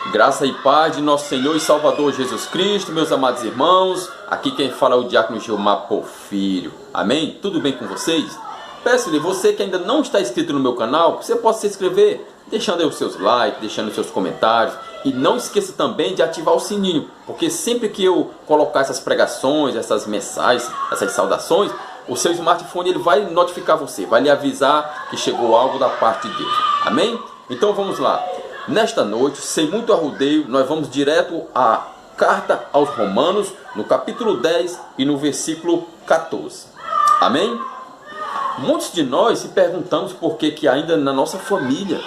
Graça e paz de nosso Senhor e Salvador Jesus Cristo, meus amados irmãos. Aqui quem fala é o diácono Gilmar Porfírio. Amém? Tudo bem com vocês? Peço-lhe, você que ainda não está inscrito no meu canal, que você possa se inscrever, deixando aí os seus likes, deixando os seus comentários. E não esqueça também de ativar o sininho, porque sempre que eu colocar essas pregações, essas mensagens, essas saudações, o seu smartphone ele vai notificar você, vai lhe avisar que chegou algo da parte de Deus. Amém? Então vamos lá. Nesta noite, sem muito arrodeio, nós vamos direto à carta aos Romanos, no capítulo 10 e no versículo 14. Amém? Muitos de nós se perguntamos por que ainda na nossa família,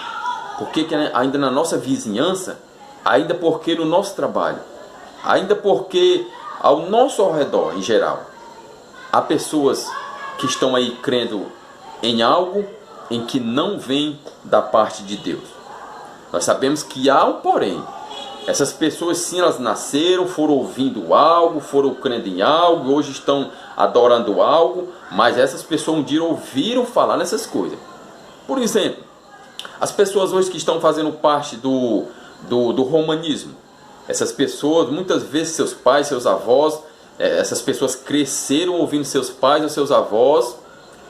por que ainda na nossa vizinhança, ainda porque no nosso trabalho, ainda porque ao nosso redor em geral, há pessoas que estão aí crendo em algo em que não vem da parte de Deus. Nós sabemos que há um porém. Essas pessoas sim, elas nasceram, foram ouvindo algo, foram crendo em algo, hoje estão adorando algo, mas essas pessoas um dia ouviram falar nessas coisas. Por exemplo, as pessoas hoje que estão fazendo parte do romanismo, essas pessoas, muitas vezes seus pais, seus avós, essas pessoas cresceram ouvindo seus pais ou seus avós,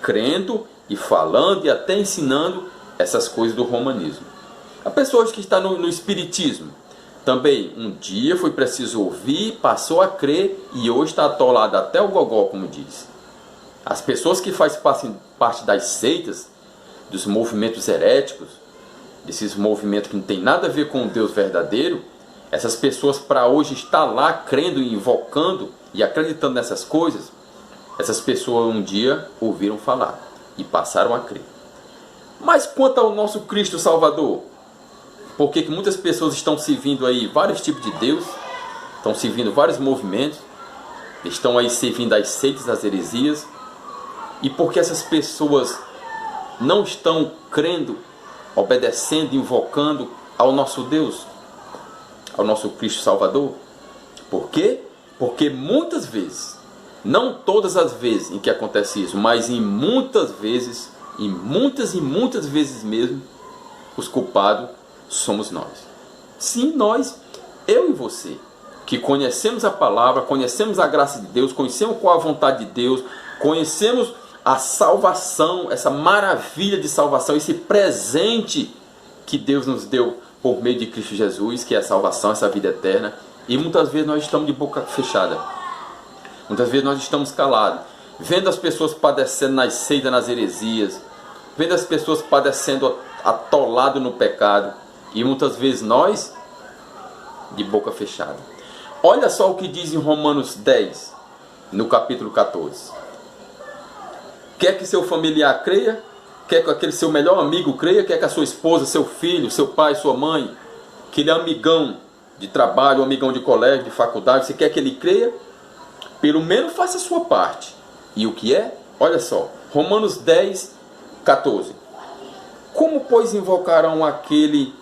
crendo e falando e até ensinando essas coisas do romanismo. Há pessoas que estão no espiritismo. Também um dia foi preciso ouvir, passou a crer e hoje está atolado até o gogó, como diz. As pessoas que fazem parte das seitas, dos movimentos heréticos, desses movimentos que não tem nada a ver com o Deus verdadeiro, essas pessoas para hoje estar lá crendo e invocando e acreditando nessas coisas, essas pessoas um dia ouviram falar e passaram a crer. Mas quanto ao nosso Cristo Salvador, por que muitas pessoas estão servindo aí vários tipos de Deus, estão servindo vários movimentos, estão aí servindo as seitas, as heresias, e por que essas pessoas não estão crendo, obedecendo, invocando ao nosso Deus, ao nosso Cristo Salvador? Por quê? Porque muitas vezes, não todas as vezes em que acontece isso, mas em muitas vezes, e muitas vezes mesmo, os culpados somos nós. Sim, nós, eu e você, que conhecemos a palavra, conhecemos a graça de Deus, conhecemos qual a vontade de Deus, conhecemos a salvação, essa maravilha de salvação, esse presente que Deus nos deu por meio de Cristo Jesus, que é a salvação, essa vida eterna. E muitas vezes nós estamos de boca fechada. Muitas vezes nós estamos calados, vendo as pessoas padecendo nas seitas, nas heresias, vendo as pessoas padecendo atolado no pecado, e muitas vezes nós de boca fechada. Olha só o que diz em Romanos 10, no capítulo 14. Quer que seu familiar creia? Quer que aquele seu melhor amigo creia? Quer que a sua esposa, seu filho, seu pai, sua mãe, aquele amigão de trabalho, amigão de colégio, de faculdade, você quer que ele creia? Pelo menos faça a sua parte. E o que é? Olha só, Romanos 10, 14. Como, pois, invocarão aquele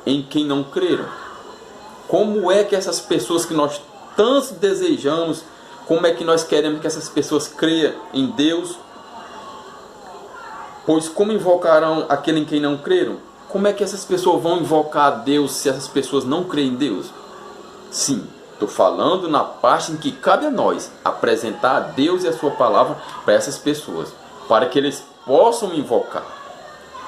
em quem não creram? Como é que essas pessoas que nós tanto desejamos, como é que nós queremos que essas pessoas creiam em Deus? Pois como invocarão aquele em quem não creram? Como é que essas pessoas vão invocar a Deus se essas pessoas não creem em Deus? Sim, estou falando na parte em que cabe a nós apresentar a Deus e a sua palavra para essas pessoas, para que eles possam invocar.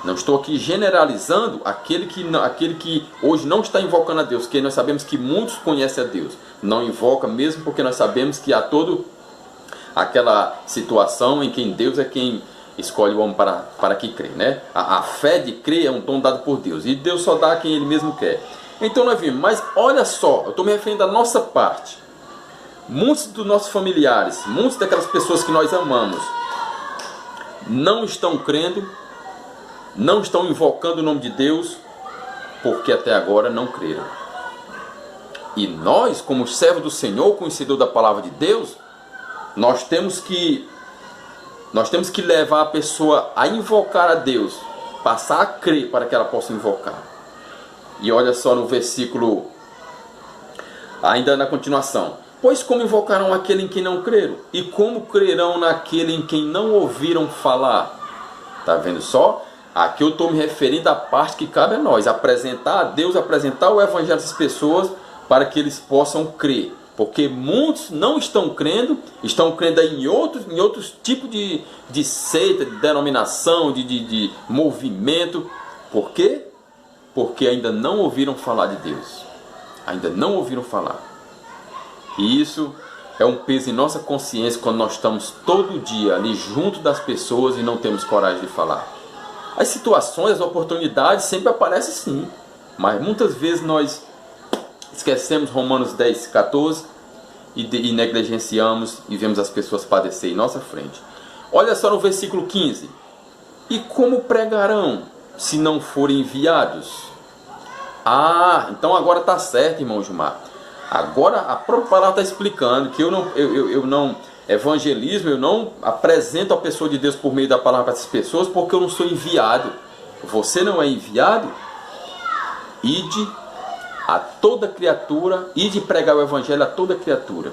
Não estou aqui generalizando aquele que hoje não está invocando a Deus, porque nós sabemos que muitos conhecem a Deus. Não invoca mesmo porque nós sabemos que há toda aquela situação em que Deus é quem escolhe o homem para que crê, né? A fé de crer é um dom dado por Deus, e Deus só dá a quem Ele mesmo quer. Então nós vimos, mas olha só, eu estou me referindo à nossa parte. Muitos dos nossos familiares, muitas daquelas pessoas que nós amamos, não estão crendo, não estão invocando o nome de Deus, porque até agora não creram. E nós, como servo do Senhor, conhecedor da palavra de Deus, nós temos que levar a pessoa a invocar a Deus, passar a crer para que ela possa invocar. E olha só no versículo, ainda na continuação. Pois como invocarão aquele em quem não creram? E como crerão naquele em quem não ouviram falar? Está vendo só? Aqui eu estou me referindo à parte que cabe a nós, apresentar a Deus, apresentar o Evangelho a essas pessoas para que eles possam crer. Porque muitos não estão crendo aí em outros tipos de seita, de denominação, de movimento. Por quê? Porque ainda não ouviram falar de Deus. Ainda não ouviram falar. E isso é um peso em nossa consciência quando nós estamos todo dia ali junto das pessoas e não temos coragem de falar. As situações, as oportunidades sempre aparecem sim, mas muitas vezes nós esquecemos Romanos 10, 14 e negligenciamos e vemos as pessoas padecer em nossa frente. Olha só no versículo 15. E como pregarão se não forem enviados? Ah, então agora está certo, irmão Gilmar. Agora a própria palavra está explicando que eu não evangelismo, eu não apresento a pessoa de Deus por meio da palavra para essas pessoas porque eu não sou enviado. Você não é enviado? Ide a toda criatura, ide pregar o evangelho a toda criatura.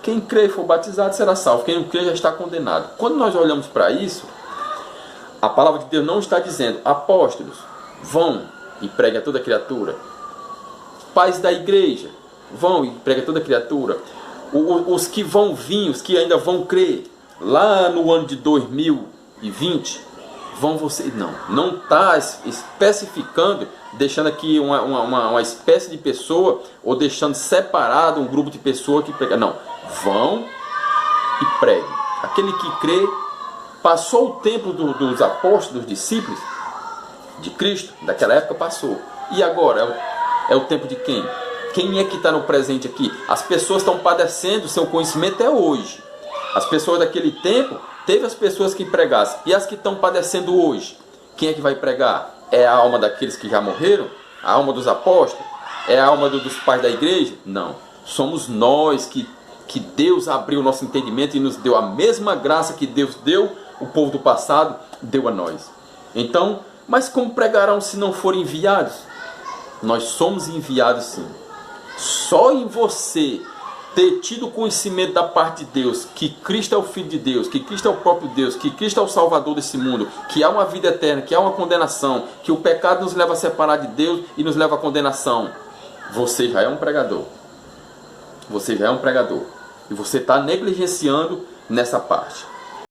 Quem crê e for batizado será salvo, quem não crê já está condenado. Quando nós olhamos para isso, a palavra de Deus não está dizendo: apóstolos, vão e preguem a toda criatura. Pais da igreja, vão e preguem a toda criatura. Os que vão vir, os que ainda vão crer, lá no ano de 2020, vão você. Não está especificando, deixando aqui uma espécie de pessoa, ou deixando separado um grupo de pessoas que pregam. Não, vão e preguem. Aquele que crê, passou o tempo dos apóstolos, dos discípulos de Cristo, daquela época passou. E agora, é o tempo de quem? Quem é que está no presente aqui? As pessoas estão padecendo, seu conhecimento é hoje. As pessoas daquele tempo, teve as pessoas que pregassem. E as que estão padecendo hoje? Quem é que vai pregar? É a alma daqueles que já morreram? A alma dos apóstolos? É a alma dos pais da igreja? Não. Somos nós que Deus abriu o nosso entendimento e nos deu a mesma graça que Deus deu, o povo do passado, deu a nós. Então, mas como pregarão se não forem enviados? Nós somos enviados sim. Só em você ter tido conhecimento da parte de Deus, que Cristo é o Filho de Deus, que Cristo é o próprio Deus, que Cristo é o Salvador desse mundo, que há uma vida eterna, que há uma condenação, que o pecado nos leva a separar de Deus e nos leva à condenação, você já é um pregador. Você já é um pregador. E você está negligenciando nessa parte.